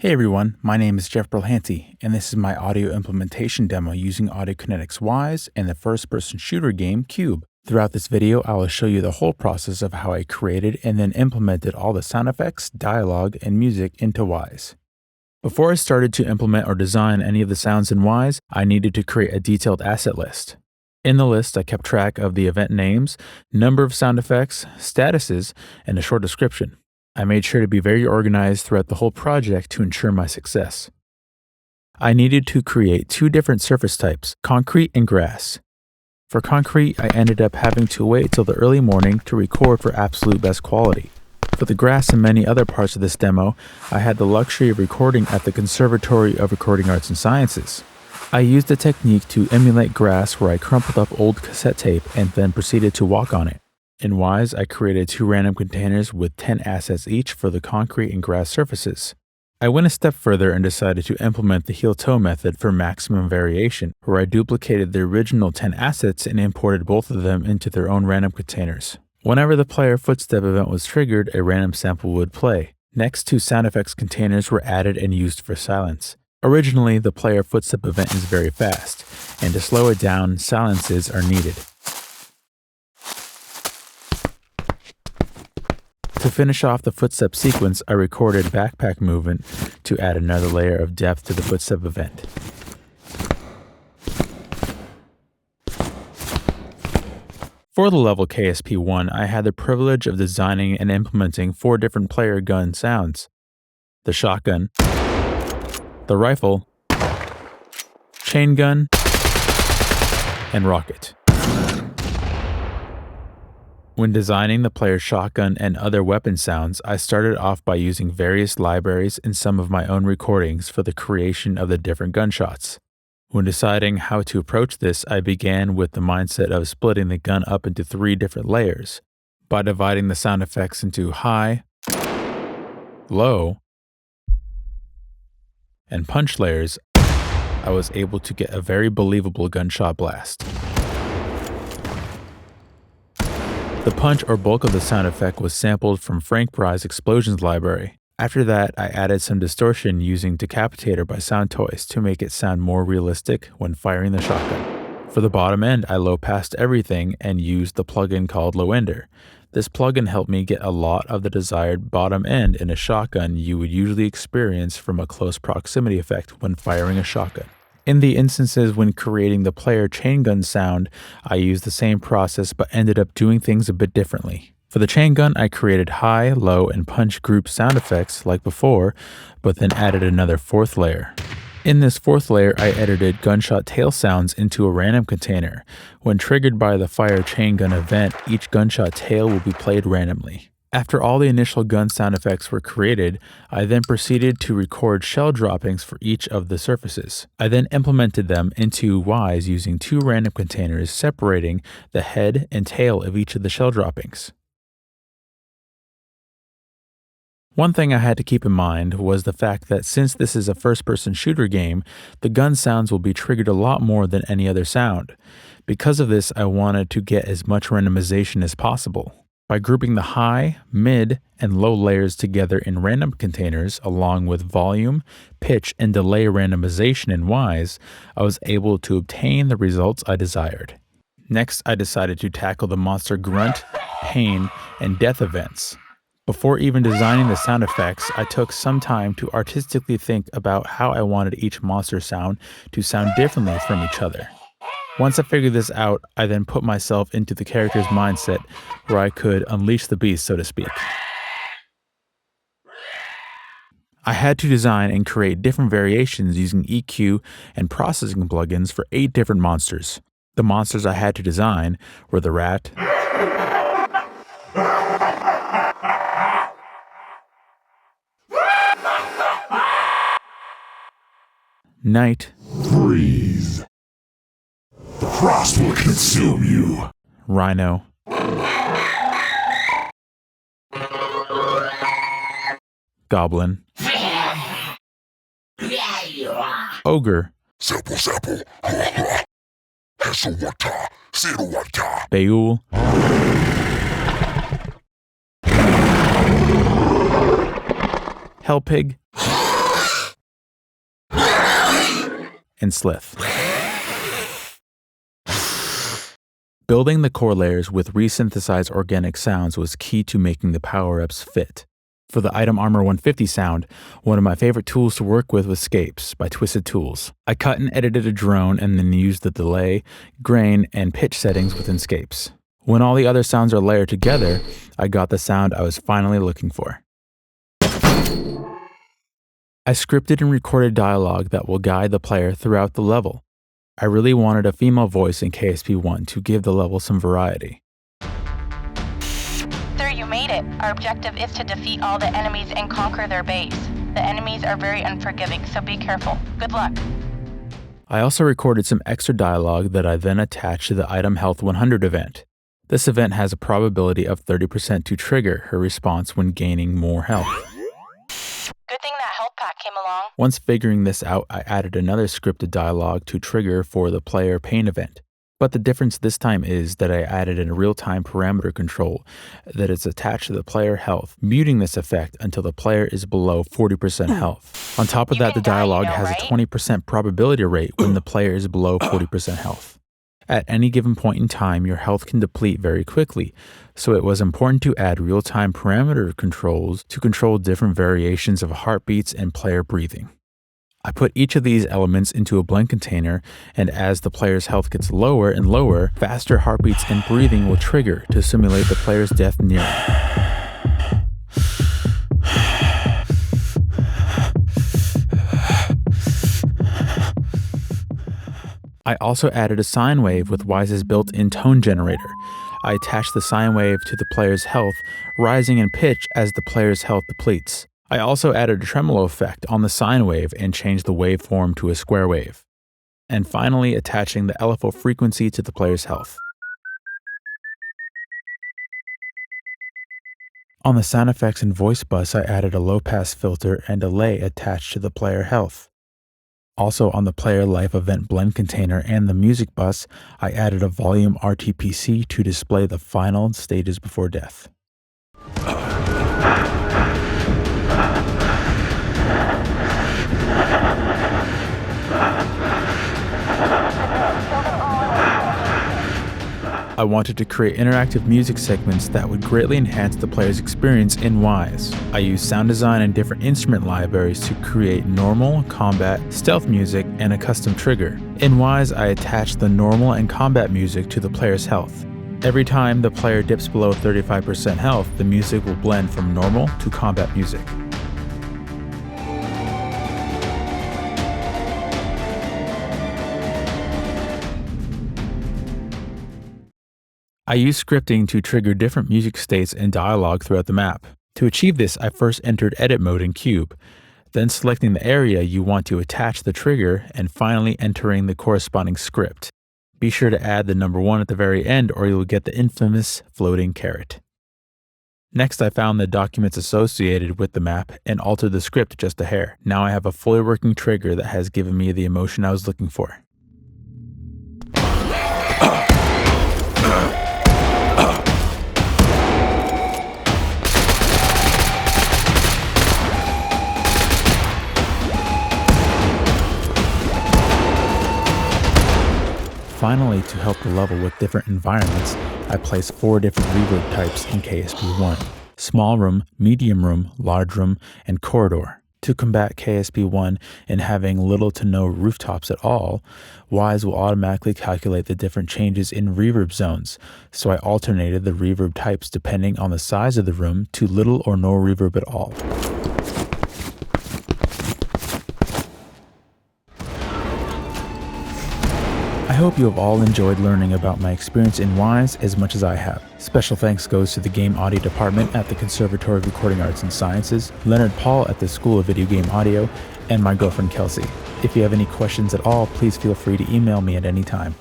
Hey everyone, my name is Jeff Brilhante, and this is my audio implementation demo using Audiokinetics Wwise and the first-person shooter game Cube. Throughout this video, I will show you the whole process of how I created and then implemented all the sound effects, dialogue, and music into Wwise. Before I started to implement or design any of the sounds in Wwise, I needed to create a detailed asset list. In the list, I kept track of the event names, number of sound effects, statuses, and a short description. I made sure to be very organized throughout the whole project to ensure my success. I needed to create two different surface types, concrete and grass. For concrete, I ended up having to wait till the early morning to record for absolute best quality. For the grass and many other parts of this demo, I had the luxury of recording at the Conservatory of Recording Arts and Sciences. I used a technique to emulate grass where I crumpled up old cassette tape and then proceeded to walk on it. In Wwise, I created two random containers with 10 assets each for the concrete and grass surfaces. I went a step further and decided to implement the heel-toe method for maximum variation, where I duplicated the original 10 assets and imported both of them into their own random containers. Whenever the player footstep event was triggered, a random sample would play. Next, two sound effects containers were added and used for silence. Originally, the player footstep event is very fast, and to slow it down, silences are needed. To finish off the footstep sequence, I recorded backpack movement to add another layer of depth to the footstep event. For the level KSP1, I had the privilege of designing and implementing 4 different player gun sounds: the shotgun, the rifle, chain gun, and rocket. When designing the player's shotgun and other weapon sounds, I started off by using various libraries and some of my own recordings for the creation of the different gunshots. When deciding how to approach this, I began with the mindset of splitting the gun up into 3 different layers. By dividing the sound effects into high, low, and punch layers, I was able to get a very believable gunshot blast. The punch or bulk of the sound effect was sampled from Frank Bry's Explosions library. After that, I added some distortion using Decapitator by Soundtoys to make it sound more realistic when firing the shotgun. For the bottom end, I low-passed everything and used the plugin called Low Ender. This plugin helped me get a lot of the desired bottom end in a shotgun you would usually experience from a close proximity effect when firing a shotgun. In the instances when creating the player chain gun sound, I used the same process but ended up doing things a bit differently. For the chain gun, I created high, low, and punch group sound effects like before, but then added another 4th layer. In this 4th layer, I edited gunshot tail sounds into a random container. When triggered by the fire chain gun event, each gunshot tail will be played randomly. After all the initial gun sound effects were created, I then proceeded to record shell droppings for each of the surfaces. I then implemented them into Wwise using 2 random containers separating the head and tail of each of the shell droppings. One thing I had to keep in mind was the fact that since this is a first-person shooter game, the gun sounds will be triggered a lot more than any other sound. Because of this, I wanted to get as much randomization as possible. By grouping the high, mid, and low layers together in random containers along with volume, pitch, and delay randomization in Wwise, I was able to obtain the results I desired. Next, I decided to tackle the monster grunt, pain, and death events. Before even designing the sound effects, I took some time to artistically think about how I wanted each monster sound to sound differently from each other. Once I figured this out, I then put myself into the character's mindset where I could unleash the beast, so to speak. I had to design and create different variations using EQ and processing plugins for 8 different monsters. The monsters I had to design were the rat, knight, Breathe. The frost will consume you. rhino, goblin, ogre, Sample. Hesselwata. Silwata. Beul, Hellpig, and slith. Building the core layers with resynthesized organic sounds was key to making the power-ups fit. For the item Armor 150 sound, one of my favorite tools to work with was Scapes by Twisted Tools. I cut and edited a drone and then used the delay, grain, and pitch settings within Scapes. When all the other sounds are layered together, I got the sound I was finally looking for. I scripted and recorded dialogue that will guide the player throughout the level. I really wanted a female voice in KSP1 to give the level some variety. Sir, you made it. Our objective is to defeat all the enemies and conquer their base. The enemies are very unforgiving, so be careful. Good luck. I also recorded some extra dialogue that I then attached to the Item Health 100 event. This event has a probability of 30% to trigger her response when gaining more health. Good thing that health pack came along. Once figuring this out, I added another scripted dialogue to trigger for the player pain event. But the difference this time is that I added a real-time parameter control that is attached to the player health, muting this effect until the player is below 40% health. On top of that, the dialogue has a 20% probability rate when the player is below 40% health. At any given point in time, your health can deplete very quickly, so it was important to add real-time parameter controls to control different variations of heartbeats and player breathing. I put each of these elements into a blend container, and as the player's health gets lower and lower, faster heartbeats and breathing will trigger to simulate the player's death nearing. I also added a sine wave with Wise's built-in tone generator. I attached the sine wave to the player's health, rising in pitch as the player's health depletes. I also added a tremolo effect on the sine wave and changed the waveform to a square wave. And finally, attaching the LFO frequency to the player's health. On the sound effects and voice bus, I added a low-pass filter and delay attached to the player health. Also on the player life event blend container and the music bus, I added a volume RTPC to display the final stages before death. I wanted to create interactive music segments that would greatly enhance the player's experience in Wise. I used sound design and different instrument libraries to create normal, combat, stealth music, and a custom trigger. In Wise, I attached the normal and combat music to the player's health. Every time the player dips below 35% health, the music will blend from normal to combat music. I use scripting to trigger different music states and dialogue throughout the map. To achieve this, I first entered edit mode in Cube, then selecting the area you want to attach the trigger, and finally entering the corresponding script. Be sure to add the number 1 at the very end or you'll get the infamous floating caret. Next, I found the documents associated with the map and altered the script just a hair. Now I have a fully working trigger that has given me the emotion I was looking for. Finally, to help the level with different environments, I placed 4 different reverb types in KSP1: small room, medium room, large room, and corridor. To combat KSP1 and having little to no rooftops at all, Wise will automatically calculate the different changes in reverb zones, so I alternated the reverb types depending on the size of the room to little or no reverb at all. I hope you have all enjoyed learning about my experience in Wise as much as I have. Special thanks goes to the Game Audio Department at the Conservatory of Recording Arts and Sciences, Leonard Paul at the School of Video Game Audio, and my girlfriend Kelsey. If you have any questions at all, please feel free to email me at any time.